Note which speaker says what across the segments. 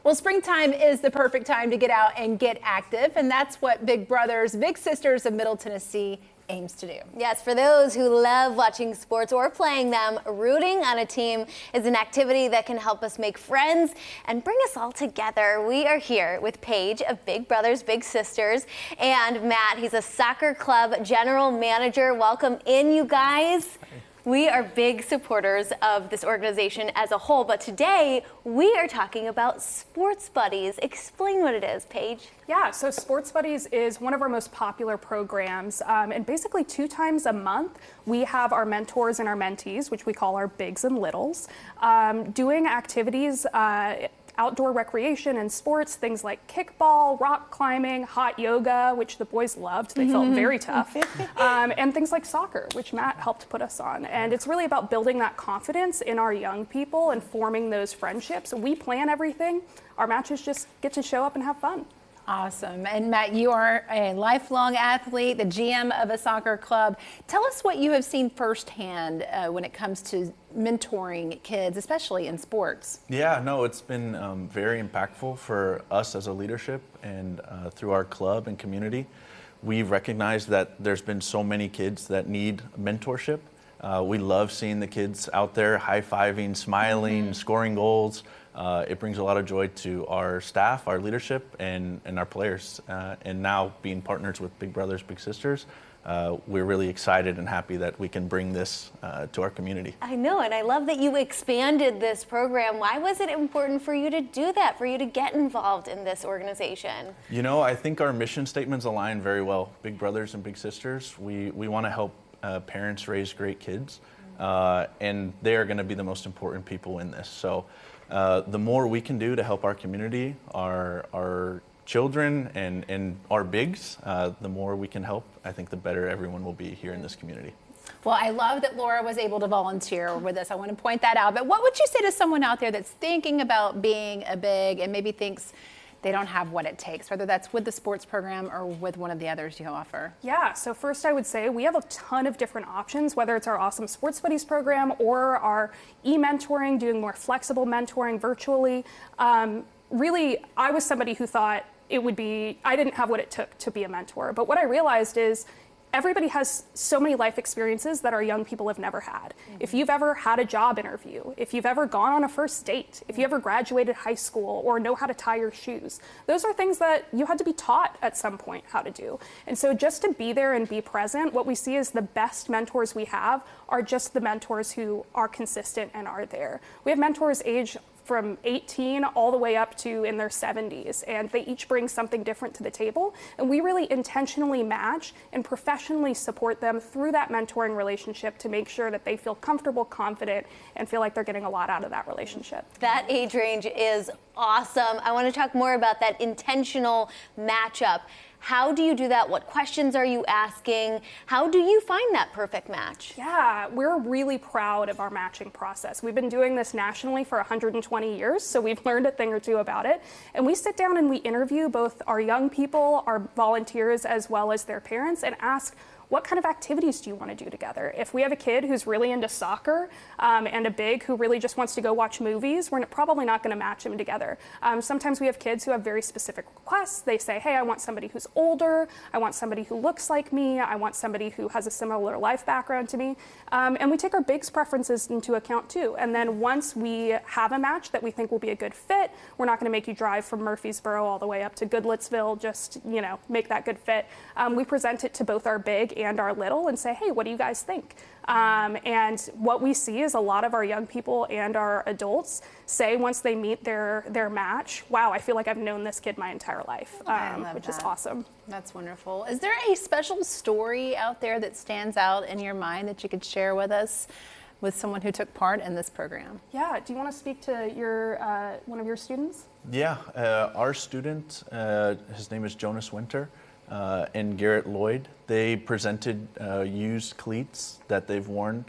Speaker 1: Well, springtime is the perfect time to get out and get active, and that's what Big Brothers Big Sisters of Middle Tennessee aims to do.
Speaker 2: Yes, for those who love watching sports or playing them, rooting on a team is an activity that can help us make friends and bring us all together. We are here with Paige of Big Brothers Big Sisters and Matt. He's a soccer club general manager. Welcome in, you guys. We are big supporters of this organization as a whole, but today we are talking about Sports Buddies. Explain what it is, Paige.
Speaker 3: Yeah, so Sports Buddies is one of our most popular programs, and basically 2 times a month we have our mentors and our mentees, which we call our bigs and littles, doing activities, outdoor recreation and sports, things like kickball, rock climbing, hot yoga, which the boys loved. They felt very tough. And things like soccer, which Matt helped put us on. And it's really about building that confidence in our young people and forming those friendships. We plan everything. Our matches just get to show up and have fun.
Speaker 1: Awesome. And Matt, you are a lifelong athlete, the GM of a soccer club. Tell us what you have seen firsthand when it comes to mentoring kids, especially in sports.
Speaker 4: Yeah, no, it's been very impactful for us as a leadership and through our club and community. We've recognized that there's been so many kids that need mentorship. We love seeing the kids out there high-fiving, smiling, scoring goals. It brings a lot of joy to our staff, our leadership, and our players. And now being partners with Big Brothers Big Sisters, we're really excited and happy that we can bring this to our community.
Speaker 2: I know, and I love that you expanded this program. Why was it important for you to do that, for you to get involved in this organization?
Speaker 4: You know, I think our mission statements align very well. Big Brothers and Big Sisters, we want to help parents raise great kids, and they are going to be the most important people in this. So the more we can do to help our community, our children and our bigs, the more we can help, I think the better everyone will be here in this community.
Speaker 1: Well, I love that Laura was able to volunteer with us. I want to point that out. But what would you say to someone out there that's thinking about being a big and maybe thinks they don't have what it takes, whether that's with the sports program or with one of the others you offer?
Speaker 3: Yeah, so first I would say we have a ton of different options, whether it's our awesome Sports Buddies program or our e-mentoring, doing more flexible mentoring virtually. Really, I was somebody who thought I didn't have what it took to be a mentor. But what I realized is everybody has so many life experiences that our young people have never had. If you've ever had a job interview, if you've ever gone on a first date, if you ever graduated high school or know how to tie your shoes, those are things that you had to be taught at some point how to do. And so just to be there and be present, what we see is the best mentors we have are just the mentors who are consistent and are there. We have mentors age from 18 all the way up to in their 70s, and they each bring something different to the table, and we really intentionally match and professionally support them through that mentoring relationship to make sure that they feel comfortable, confident, and feel like they're getting a lot out of that relationship.
Speaker 2: That age range is awesome. I want to talk more about that intentional matchup. How do you do that? What questions are you asking? How do you find that perfect match?
Speaker 3: Yeah, we're really proud of our matching process. We've been doing this nationally for 120 years, so we've learned a thing or two about it. And we sit down and we interview both our young people, our volunteers, as well as their parents, and ask, what kind of activities do you want to do together? If we have a kid who's really into soccer and a big who really just wants to go watch movies, we're probably not going to match them together. Sometimes we have kids who have very specific requests. They say, hey, I want somebody who's older. I want somebody who looks like me. I want somebody who has a similar life background to me. And we take our bigs preferences into account too. And then once we have a match that we think will be a good fit, we're not going to make you drive from Murfreesboro all the way up to Goodlettsville, just, make that good fit. We present it to both our big and our little and say, hey, what do you guys think? And what we see is a lot of our young people and our adults say once they meet their match, wow, I feel like I've known this kid my entire life, which is awesome.
Speaker 1: That's wonderful. Is there a special story out there that stands out in your mind that you could share with us with someone who took part in this program?
Speaker 3: Yeah, do you want to speak to your one of your students?
Speaker 4: Yeah, our student, his name is Jonas Winter. And Garrett Lloyd, they presented used cleats that they've worn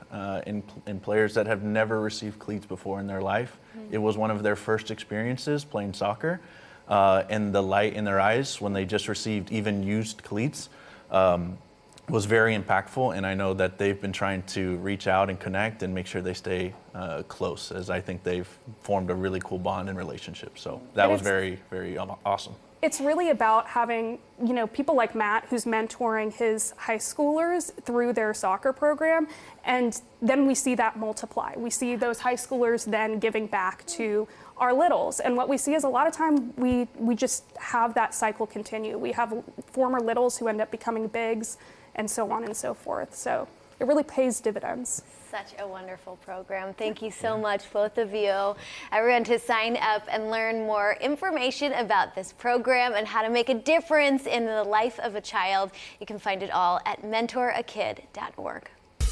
Speaker 4: in players that have never received cleats before in their life. It was one of their first experiences playing soccer, and the light in their eyes when they just received even used cleats was very impactful, and I know that they've been trying to reach out and connect and make sure they stay close, as I think they've formed a really cool bond and relationship. So that
Speaker 3: And
Speaker 4: was
Speaker 3: it's-
Speaker 4: very, very awesome.
Speaker 3: It's really about having, people like Matt who's mentoring his high schoolers through their soccer program, and then we see that multiply. We see those high schoolers then giving back to our littles, and what we see is a lot of time we just have that cycle continue. We have former littles who end up becoming bigs, and so on and so forth. So it really pays dividends.
Speaker 2: Such a wonderful program. Thank you so much, both of you. Everyone, to sign up and learn more information about this program and how to make a difference in the life of a child, you can find it all at mentorakid.org.